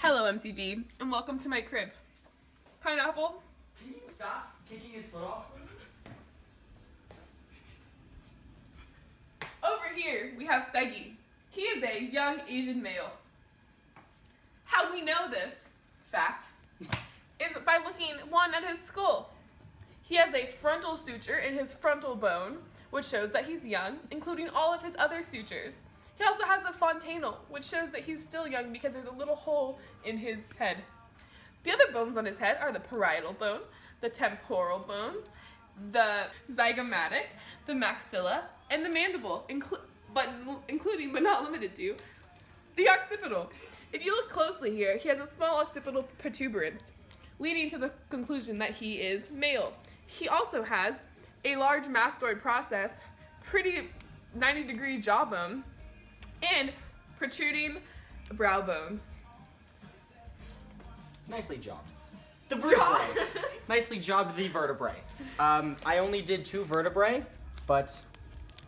Hello, MTV, and welcome to my crib. Pineapple? Can you stop kicking his foot off, please? Over here, we have Segi. He is a young Asian male. How we know this fact is by looking, one, at his skull. He has a frontal suture in his frontal bone, which shows that he's young, including all of his other sutures. He also has a fontanel, which shows that he's still young because there's a little hole in his head. The other bones on his head are the parietal bone, the temporal bone, the zygomatic, the maxilla, and the mandible, including but not limited to the occipital. If you look closely here, he has a small occipital protuberance, leading to the conclusion that he is male. He also has a large mastoid process, pretty 90-degree jawbone, and protruding brow bones. Nicely jobbed. The vertebrae. Nicely jobbed the vertebrae. I only did 2 vertebrae, but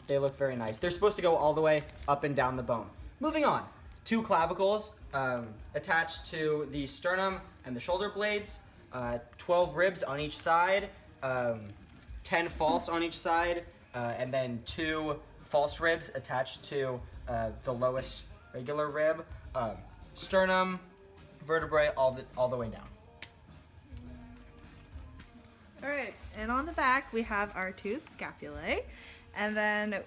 they look very nice. They're supposed to go all the way up and down the bone. Moving on. 2 clavicles attached to the sternum and the shoulder blades. 12 ribs on each side. 10 false on each side. And then 2 false ribs attached to the lowest regular rib. Sternum, vertebrae, all the way down. All right, and on the back we have our 2 scapulae, and then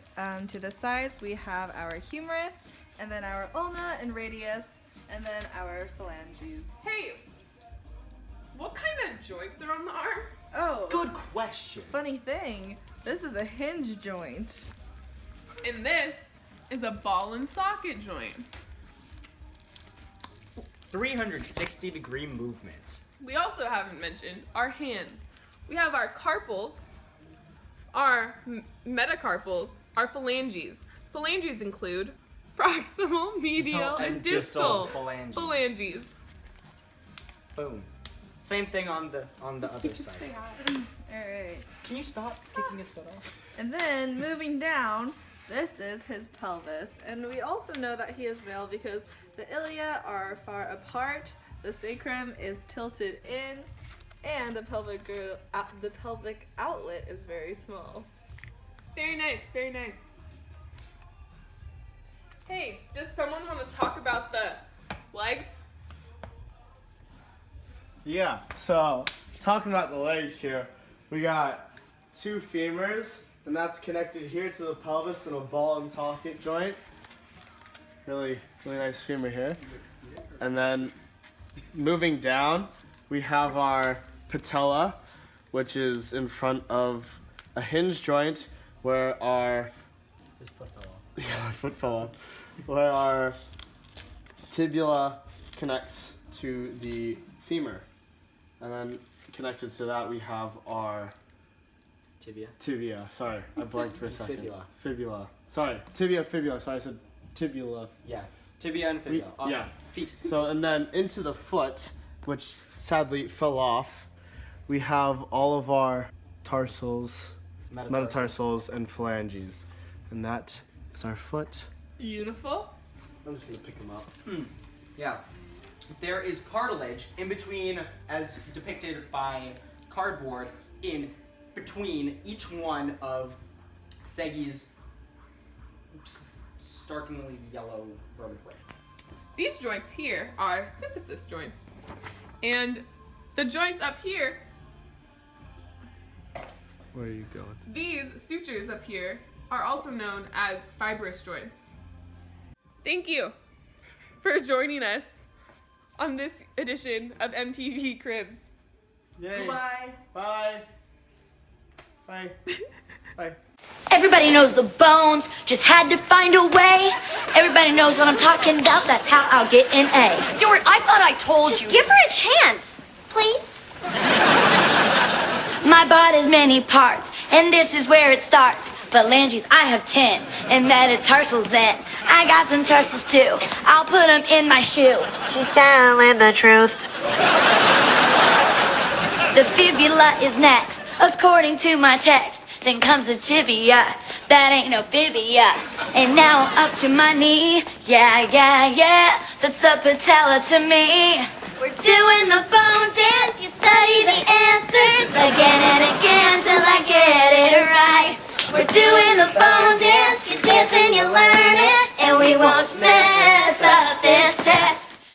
to the sides we have our humerus, and then our ulna and radius, and then our phalanges. Hey, what kind of joints are on the arm? Oh, Good question. funny thing, this is a hinge joint. And this is a ball and socket joint. 360-degree movement. We also haven't mentioned our hands. We have our carpals, our metacarpals, our phalanges. Phalanges include proximal, medial, and distal phalanges. Boom. Same thing on the other side. All right, Can you stop kicking his foot off? and then moving down, this is his pelvis, and we also know that he is male because the ilia are far apart, the sacrum is tilted in, and the pelvic outlet is very small. Very nice, very nice. Hey, does someone want to talk about the legs? Yeah, so talking about the legs here, we got 2 femurs, and that's connected here to the pelvis in a ball and socket joint. Really nice femur here. And then moving down, we have our patella, which is in front of a hinge joint where our His foot fell off. my foot fell off, where our tibia connects to the femur. And then connected to that we have our Tibia. Sorry, I blanked for a second. Fibula. Fibula. Sorry, tibia, fibula. Sorry, I said tibula. Yeah. Tibia and fibula. Awesome. Yeah. Feet. So, and then into the foot, which sadly fell off, we have all of our tarsals, metatarsals, and phalanges. And that is our foot. Beautiful. I'm just going to pick them up. Yeah. There is cartilage in between, as depicted by cardboard, in between each one of Segi's starkingly yellow vertebrae. These joints here are symphysis joints. And the joints up here, Where are you going? these sutures up here, are also known as fibrous joints. Thank you for joining us on this edition of MTV Cribs. Yay. Goodbye. Bye. Bye. Bye. Everybody knows the bones, just had to find a way. Everybody knows what I'm talking about, that's how I'll get an A. Stuart, I thought I told you. Just give her a chance, please. My body's many parts, and this is where it starts. Phalanges, I have 10, and metatarsals then. I got some tarsals too, I'll put them in my shoe. She's telling the truth. The fibula is next, according to my text. Then comes the tibia, that ain't no fibia. And now I'm up to my knee, yeah, yeah, yeah. That's the patella to me. We're doing the bone dance. You study the answers again and again till I get it right. We're doing the bone